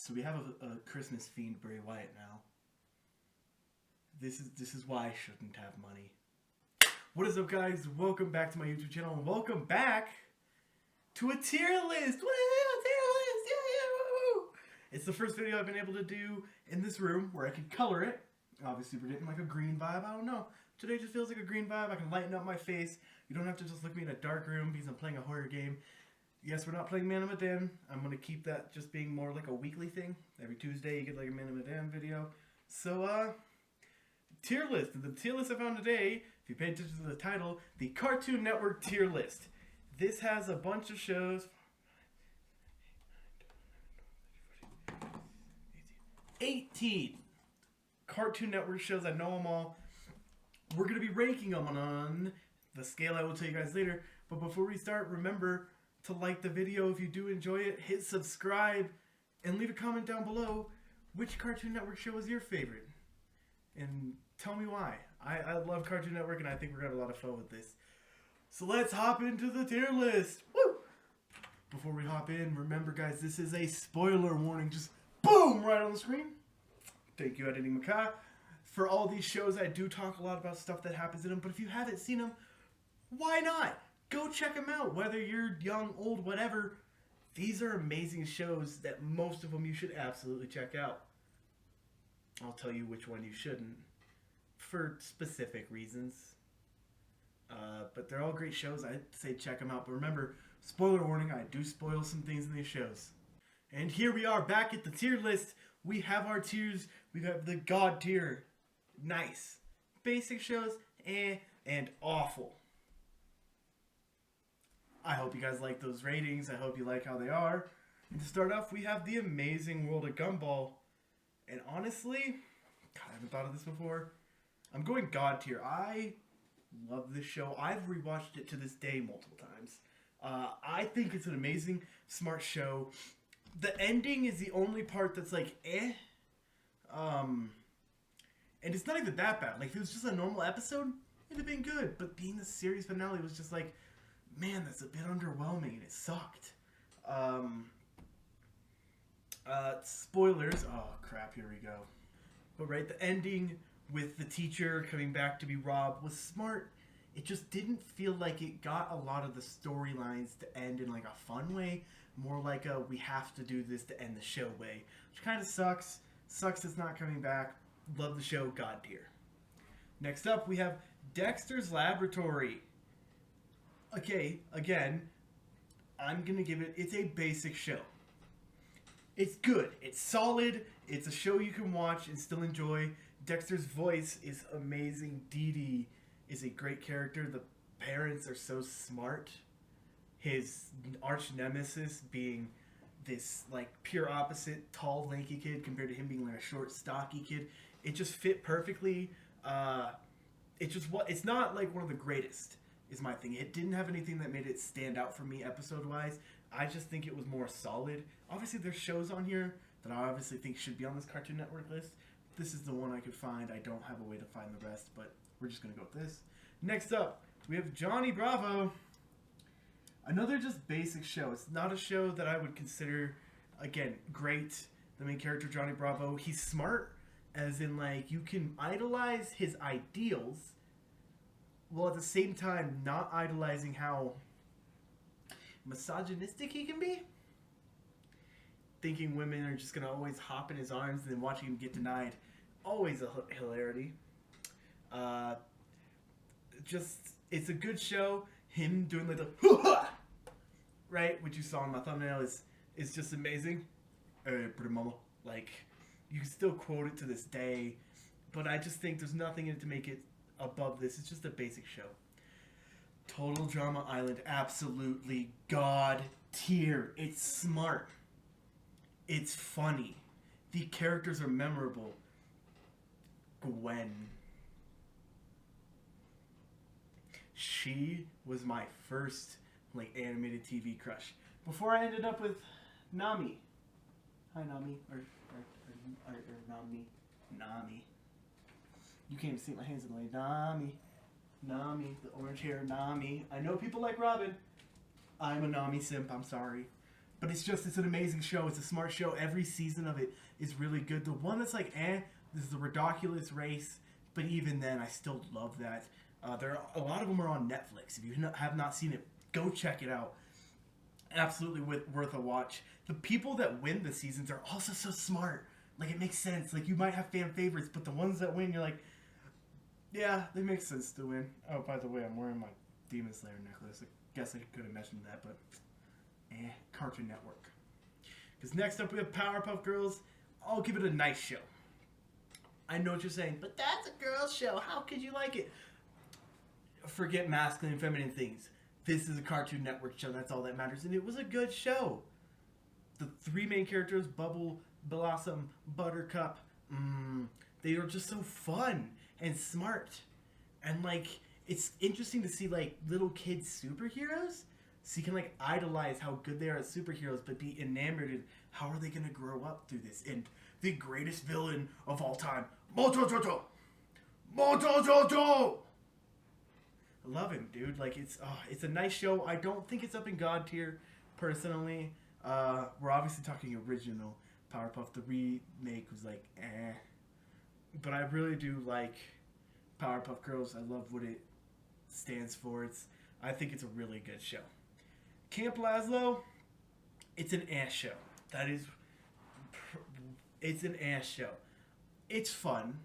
So we have a Christmas fiend Bray Wyatt now. This is why I shouldn't have money. What is up, guys? Welcome back to my YouTube channel, and welcome back to a tier list. Woo! Tier list! Yeah! Woo! It's the first video I've been able to do in this room where I can color it. Obviously, we're getting like a green vibe. I don't know. Today just feels like a green vibe. I can lighten up my face. You don't have to just look at me in a dark room because I'm playing a horror game. Yes, we're not playing Man of Medan. I'm going to keep that just being more like a weekly thing. Every Tuesday you get like a Man of Medan video. So, tier list. The tier list I found today, if you pay attention to the title, the Cartoon Network tier list. This has a bunch of shows. 18 Cartoon Network shows. I know them all. We're going to be ranking them on the scale I will tell you guys later. But before we start, remember to like the video if you do enjoy it, hit subscribe, and leave a comment down below which Cartoon Network show is your favorite. And tell me why. I love Cartoon Network, and I think we're going to have a lot of fun with this. So let's hop into the tier list. Woo! Before we hop in, remember guys, this is a spoiler warning. Just boom, right on the screen. Thank you, Editing Macaw. For all these shows, I do talk a lot about stuff that happens in them, but if you haven't seen them, why not? Go check them out, whether you're young, old, whatever. These are amazing shows that most of them you should absolutely check out. I'll tell you which one you shouldn't, for specific reasons. But they're all great shows. I'd say check them out. But remember, spoiler warning, I do spoil some things in these shows. And here we are back at the tier list. We have our tiers. We have the God tier. Nice. Basic shows, and awful. I hope you guys like those ratings. I hope you like how they are. And to start off, we have The Amazing World of Gumball. And honestly, God, I haven't thought of this before. I'm going God tier. I love this show. I've rewatched it to this day multiple times. I think it's an amazing, smart show. The ending is the only part that's like, eh. And it's not even that bad. Like, if it was just a normal episode, it'd have been good. But being the series finale was just like, man, that's a bit underwhelming, and it sucked. Spoilers. Oh, crap, here we go. But, right, the ending with the teacher coming back to be Rob was smart. It just didn't feel like it got a lot of the storylines to end in, like, a fun way. More like a, we have to do this to end the show way. Which kind of sucks. Sucks it's not coming back. Love the show, God tier. Next up, we have Dexter's Laboratory. Okay, again, I'm going to give it, it's a basic show. It's good. It's solid. It's a show you can watch and still enjoy. Dexter's voice is amazing. Dede is a great character. The parents are so smart. His arch nemesis being this, like, pure opposite, tall, lanky kid compared to him being, like, a short, stocky kid. It just fit perfectly. It's not, like, one of the greatest, is my thing. It didn't have anything that made it stand out for me episode-wise. I just think it was more solid. Obviously, there's shows on here that I obviously think should be on this Cartoon Network list. This is the one I could find. I don't have a way to find the rest, but we're just going to go with this. Next up, we have Johnny Bravo. Another just basic show. It's not a show that I would consider, again, great. The main character, Johnny Bravo, he's smart, as in, like, you can idolize his ideals, while at the same time not idolizing how misogynistic he can be. Thinking women are just going to always hop in his arms and then watching him get denied. Always a hilarity. It's a good show. Him doing like the right, which you saw in my thumbnail is just amazing. Pretty mama. Like, you can still quote it to this day, but I just think there's nothing in it to make it above this. It's just a basic show. Total Drama Island, absolutely God tier. It's smart. It's funny. The characters are memorable. Gwen. She was my first, like, animated TV crush. Before I ended up with Nami. Hi, Nami. Or Nami. Nami. You can't even see my hands in the way. Nami. Nami. The orange hair Nami. I know people like Robin. I'm a Nami simp. I'm sorry. But it's an amazing show. It's a smart show. Every season of it is really good. The one that's like, this is the ridiculous race. But even then, I still love that. A lot of them are on Netflix. If you have not seen it, go check it out. Absolutely worth a watch. The people that win the seasons are also so smart. Like, it makes sense. Like, you might have fan favorites, but the ones that win, you're like, yeah, they make sense to win. Oh, by the way, I'm wearing my Demon Slayer necklace. I guess I could have mentioned that, but Cartoon Network. Because next up we have Powerpuff Girls. I'll give it a nice show. I know what you're saying, but that's a girl's show. How could you like it? Forget masculine and feminine things. This is a Cartoon Network show. That's all that matters. And it was a good show. The three main characters, Bubble, Blossom, Buttercup, they are just so fun and smart. And, like, it's interesting to see, like, little kids superheroes. So you can, like, idolize how good they are as superheroes, but be enamored in how are they going to grow up through this. And the greatest villain of all time, Motojojo! Motojojo! I love him, dude. Like, it's a nice show. I don't think it's up in God tier, personally. We're obviously talking original Powerpuff. The remake was like, But I really do like Powerpuff Girls. I love what it stands for. I think it's a really good show. Camp Lazlo, it's an ass show. It's an ass show. It's fun,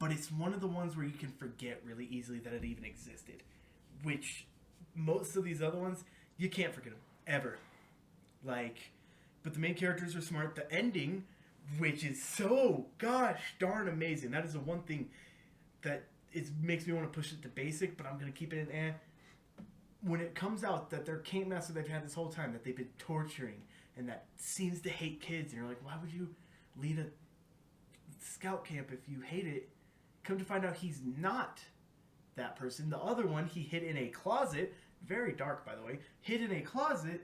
but it's one of the ones where you can forget really easily that it even existed. Which, most of these other ones, you can't forget them, ever. Like, but the main characters are smart. The ending, which is so gosh darn amazing. That is the one thing that makes me want to push it to basic, but I'm going to keep it in when it comes out that their camp master they've had this whole time, that they've been torturing, and that seems to hate kids, and you're like, why would you lead a scout camp if you hate it? Come to find out he's not that person. The other one he hid in a closet, very dark by the way, hid in a closet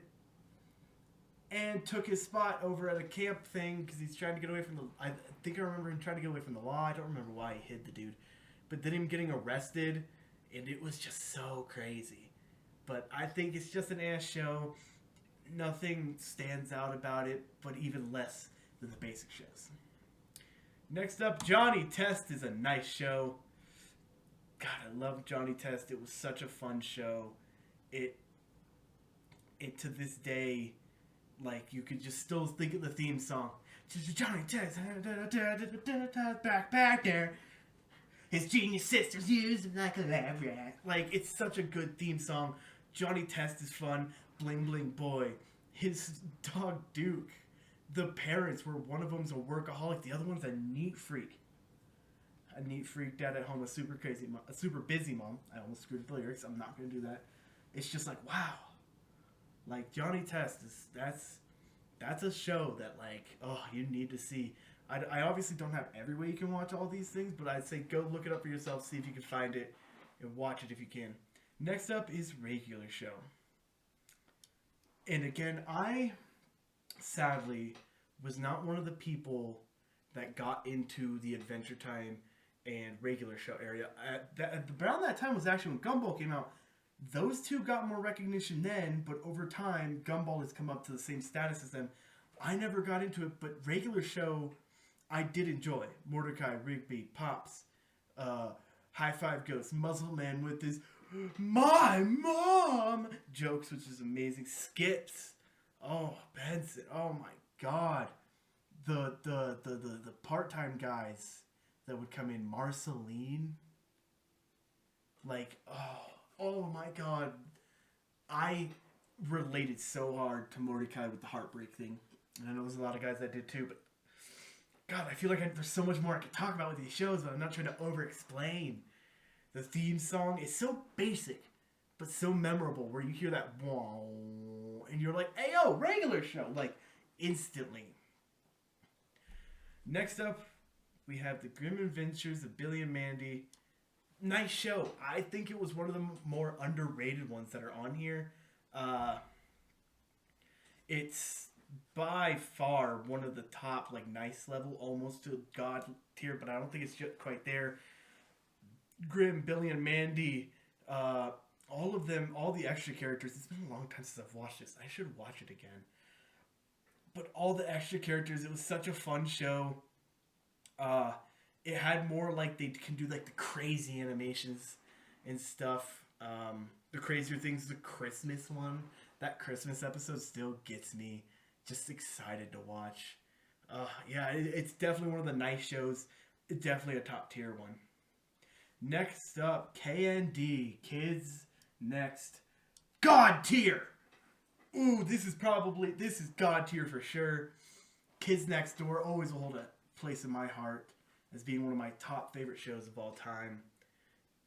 and took his spot over at a camp thing because he's trying to get away from I think I remember him trying to get away from the law. I don't remember why he hid the dude. But then him getting arrested, and it was just so crazy. But I think it's just an ass show. Nothing stands out about it, but even less than the basic shows. Next up, Johnny Test is a nice show. God, I love Johnny Test. It was such a fun show. It to this day, like, you could just still think of the theme song. Johnny Test, back there. His genius sisters use him like a lab rat. Like, it's such a good theme song. Johnny Test is fun. Bling Bling Boy. His dog Duke. The parents, where one of them's a workaholic, the other one's a neat freak. A neat freak, dad at home, a super crazy mom, a super busy mom. I almost screwed the lyrics. I'm not going to do that. It's just like, wow. Like, Johnny Test that's a show that, like, oh, you need to see. I obviously don't have every way you can watch all these things, but I'd say go look it up for yourself, see if you can find it, and watch it if you can. Next up is Regular Show. And again, I sadly was not one of the people that got into the Adventure Time and Regular Show area. Around that time was actually when Gumball came out. Those two got more recognition then, but over time, Gumball has come up to the same status as them. I never got into it, but Regular Show I did enjoy. Mordecai, Rigby, Pops, High Five Ghost, Muzzle Man with his "My Mom" jokes, which is amazing. Skips. Oh, Benson. Oh my God. The part-time guys that would come in. Marceline. Like, oh my God. I related so hard to Mordecai with the heartbreak thing. And I know there's a lot of guys that did too, but God, I feel like there's so much more I could talk about with these shows, but I'm not trying to over-explain. The theme song is so basic, but so memorable, where you hear that whoa, and you're like, hey, yo, Regular Show, like, instantly. Next up, we have The Grim Adventures of Billy and Mandy. Nice show. I think it was one of the more underrated ones that are on here. It's by far one of the top, like, nice level, almost to God tier, but I don't think it's just quite there. Grim, Billy and Mandy, all of them, all the extra characters. It's been a long time since I've watched this. I should watch it again. But all the extra characters, it was such a fun show. It had more like they can do like the crazy animations and stuff. The crazier things, the Christmas one, that Christmas episode still gets me just excited to watch. Yeah, it's definitely one of the nice shows. It's definitely a top tier one. Next up, KND, Kids Next. God tier! Ooh, this is God tier for sure. Kids Next Door always will hold a place in my heart as being one of my top favorite shows of all time.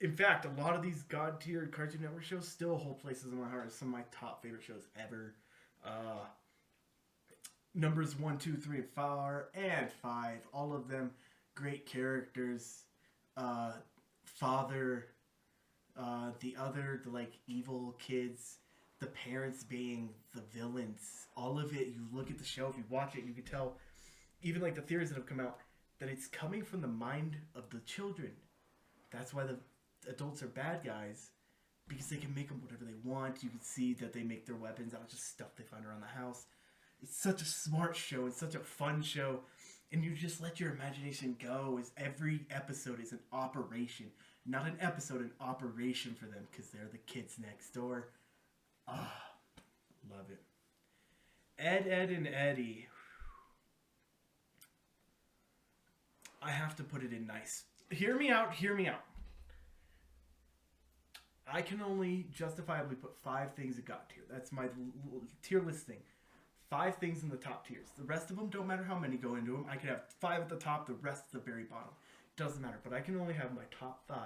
In fact, a lot of these God tier Cartoon Network shows still hold places in my heart as some of my top favorite shows ever. Numbers 1, 2, 3, and 4, and 5. All of them great characters. Father, the like evil kids, the parents being the villains. All of it, you look at the show, if you watch it, you can tell, even like the theories that have come out, that it's coming from the mind of the children. That's why the adults are bad guys, because they can make them whatever they want. You can see that they make their weapons out of just stuff they find around the house. It's such a smart show. It's such a fun show. And you just let your imagination go, as every episode is an operation. Not an episode, an operation for them, because they're the kids next door. Love it. Ed, and Eddy. I have to put it in nice. Hear me out. I can only justifiably put 5 things that got tier. That's my tier listing. 5 things in the top tiers. The rest of them, don't matter how many go into them. I could have 5 at the top, the rest at the very bottom. Doesn't matter. But I can only have my top 5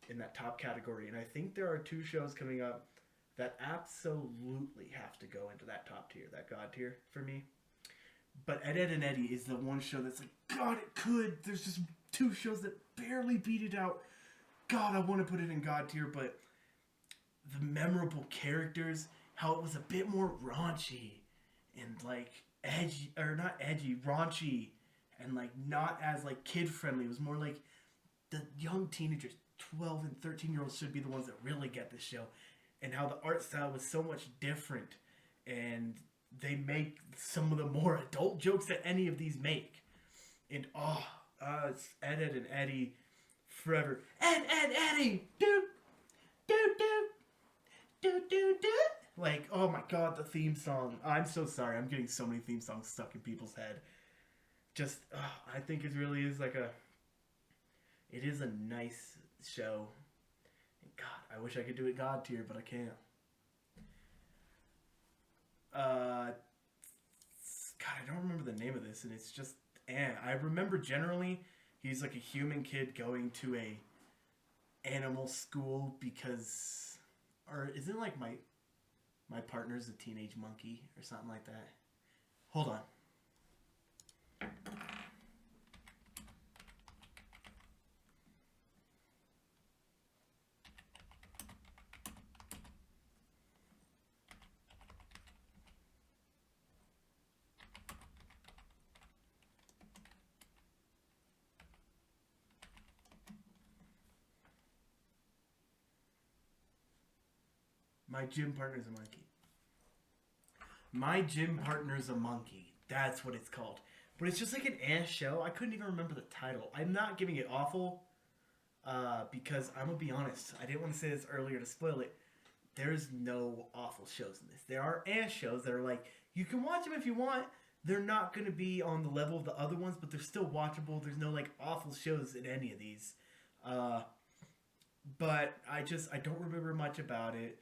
in that top category. And I think there are 2 shows coming up that absolutely have to go into that top tier, that God tier for me. But Ed, and Eddy is the one show that's like, God, it could. There's just 2 shows that barely beat it out. God, I want to put it in God tier, but the memorable characters, how it was a bit more raunchy and like edgy, or not edgy, raunchy, and like not as like kid friendly. It was more like the young teenagers, 12 and 13-year-olds should be the ones that really get this show, and how the art style was so much different, and they make some of the more adult jokes that any of these make. And it's Ed, and Eddy forever. Ed, Eddy! Doot! Doot, doot! Doot, doot, doot! Like, oh my god, the theme song. I'm so sorry. I'm getting so many theme songs stuck in people's head. Just, I think it really is like it is a nice show. God, I wish I could do it God tier, but I can't. God, I don't remember the name of this, and it's just, I remember generally he's like a human kid going to a animal school because, or isn't like my partner's a teenage monkey or something like that. Hold on. My gym partner's a monkey. My gym partner's a monkey. That's what it's called. But it's just like an ass show. I couldn't even remember the title. I'm not giving it awful because I'm going to be honest. I didn't want to say this earlier to spoil it. There's no awful shows in this. There are ass shows that are like, you can watch them if you want. They're not going to be on the level of the other ones, but they're still watchable. There's no like awful shows in any of these. But I don't remember much about it.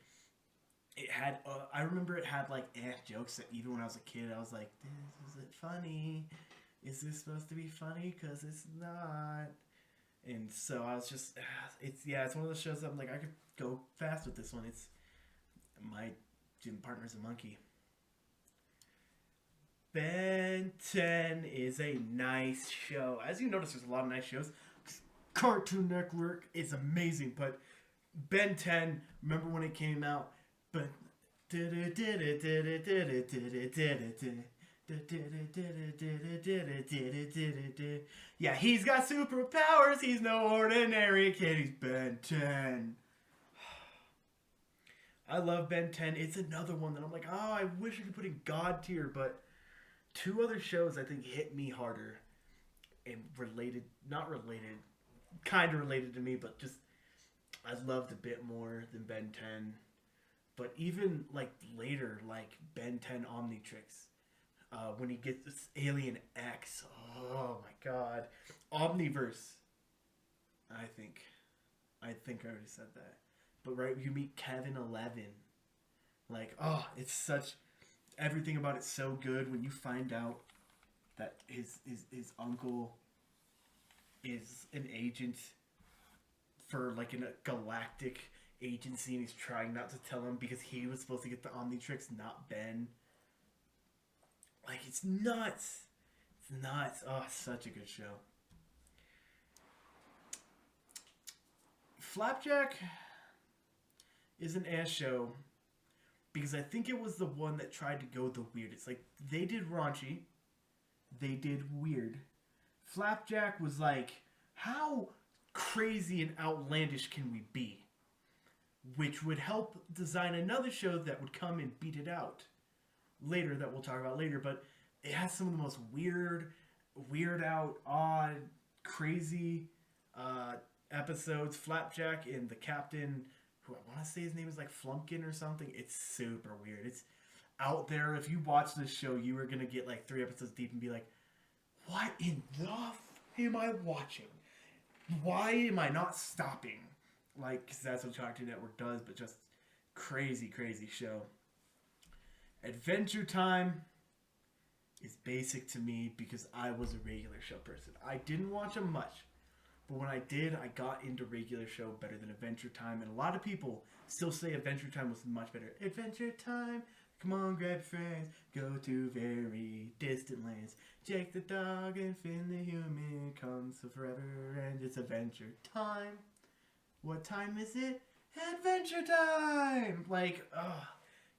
It had, I remember it had like jokes that even when I was a kid, I was like, is it funny? Is this supposed to be funny? Because it's not. And so I was just, it's one of those shows that I'm like, I could go fast with this one. It's, my gym partner's a monkey. Ben 10 is a nice show. As you notice, there's a lot of nice shows. Cartoon Network is amazing, but Ben 10, remember when it came out? But yeah, he's got superpowers. He's no ordinary kid. He's Ben 10. I love Ben 10. It's another one that I'm like, oh, I wish I could put in God tier, but two other shows I think hit me harder and related, not related, kind of related to me, but just I loved a bit more than Ben 10. But even like later, like Ben 10 Omnitrix, when he gets this Alien X, oh my god, Omniverse. I think I already said that. But right, you meet Kevin 11. Like, oh, it's such everything about it's so good when you find out that his uncle is an agent for like in a galactic agency, and he's trying not to tell him because he was supposed to get the Omnitrix, not Ben. Like, it's nuts. It's nuts. Oh, such a good show. Flapjack is an ass show because I think it was the one that tried to go the weird. It's like they did raunchy, they did weird. Flapjack was like, how crazy and outlandish can we be? Which would help design another show that would come and beat it out later, that we'll talk about later. But it has some of the most weird out, odd, crazy episodes. Flapjack and the captain, who I want to say his name is like Flumpkin or something. It's super weird. It's out there. If you watch this show, you are going to get like 3 episodes deep and be like, what in the am I watching? Why am I not stopping? Like, because that's what Cartoon Network does, but just crazy show. Adventure Time is basic to me because I was a regular show person. I didn't watch them much, but when I did, I got into regular show better than Adventure Time, and a lot of people still say Adventure Time was much better. Adventure Time, come on, grab friends, go to very distant lands. Jake the dog and Finn the human comes so forever, and it's Adventure Time. What time is it? Adventure Time! Like,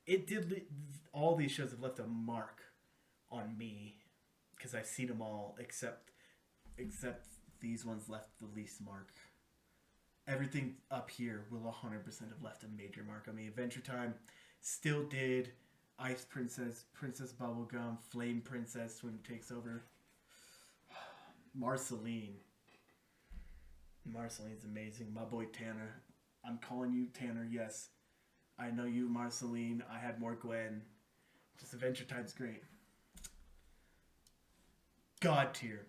it did. All these shows have left a mark on me because I've seen them all, except these ones left the least mark. Everything up here will 100% have left a major mark on me. Adventure Time still did. Ice Princess, Princess Bubblegum, Flame Princess when it takes over. Marceline. Marceline's amazing. My boy Tanner. I'm calling you Tanner, yes. I know you, Marceline. I had more Gwen. Just Adventure Time's great. God tier.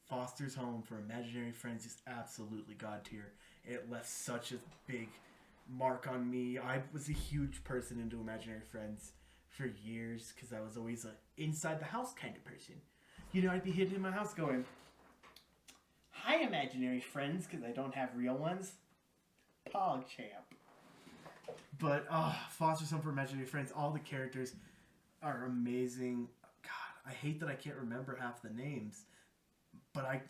Foster's Home for Imaginary Friends is absolutely God tier. It left such a big mark on me. I was a huge person into Imaginary Friends for years because I was always a inside the house kind of person. You know, I'd be hidden in my house going, hi, Imaginary Friends, because I don't have real ones. PogChamp. But, Foster's Home for Imaginary Friends, all the characters are amazing. God, I hate that I can't remember half the names. But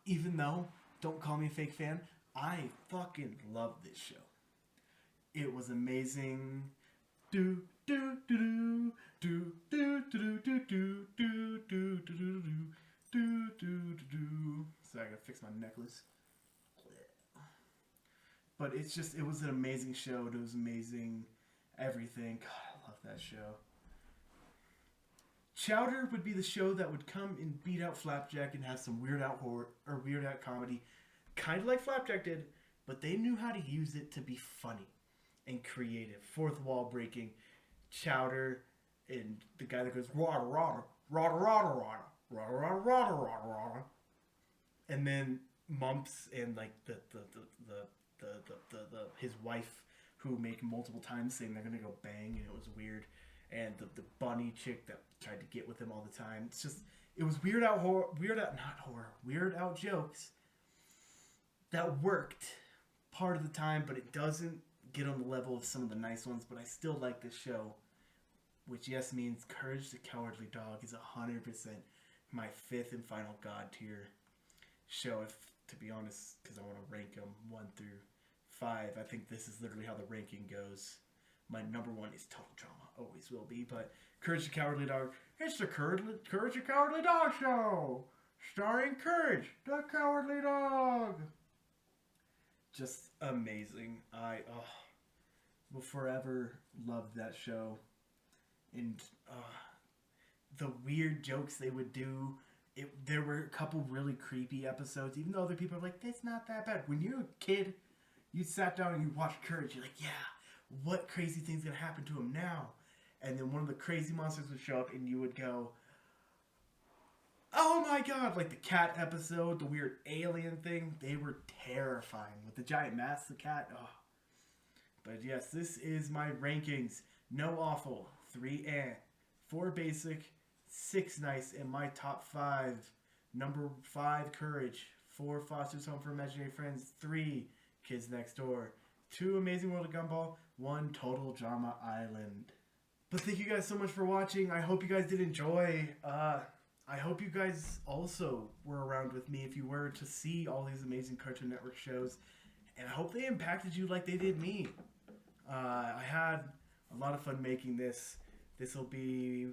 even though, don't call me a fake fan, I fucking love this show. It was amazing. Do do do do do do do do do do do do do do do. Sorry, I gotta fix my necklace. But it was an amazing show. It was amazing everything. God, I love that show. Chowder would be the show that would come and beat out Flapjack and have some weird out horror or weird out comedy, kind of like Flapjack did, but they knew how to use it to be funny and creative. Fourth wall breaking. Chowder and the guy that goes rada rada rada rada rada rada rada rada rada rada, and then Mumps and like the his wife who make multiple times saying they're gonna go bang, and it was weird. And the bunny chick that tried to get with him all the time. It's just, it was weird out jokes that worked part of the time, but it doesn't get on the level of some of the nice ones. But I still like this show, which yes means Courage the Cowardly Dog is 100% my 5th and final God tier show. If to be honest, because I want to rank them 1 through 5. I think this is literally how the ranking goes. My number 1 is Total Drama. Always will be. But Courage the Cowardly Dog. It's the Courage the Cowardly Dog Show. Starring Courage the Cowardly Dog. Just amazing. will forever love that show. And the weird jokes they would do. There were a couple really creepy episodes, even though other people are like, it's not that bad. When you're a kid, you sat down and you watched Courage, you're like, yeah, what crazy thing's going to happen to him now? And then one of the crazy monsters would show up and you would go, oh my god, like the cat episode, the weird alien thing, they were terrifying. With the giant mask, the cat, oh. But yes, this is my rankings. No awful, 3 eh, 4 basic, 6 nice, and my top 5. Number 5, Courage. 4, Foster's Home for Imaginary Friends. 3, Kids Next Door. 2, Amazing World of Gumball. 1, Total Drama Island. But thank you guys so much for watching. I hope you guys did enjoy. I hope you guys also were around with me if you were to see all these amazing Cartoon Network shows. And I hope they impacted you like they did me. I had a lot of fun making this. This will be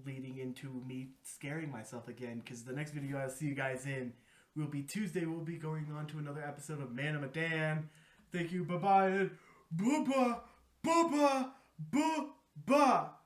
leading into me scaring myself again, because the next video I'll see you guys in will be Tuesday. We'll be going on to another episode of Man of Medan. Thank you, bye-bye, and bye-bye, bye-bye, bye-bye.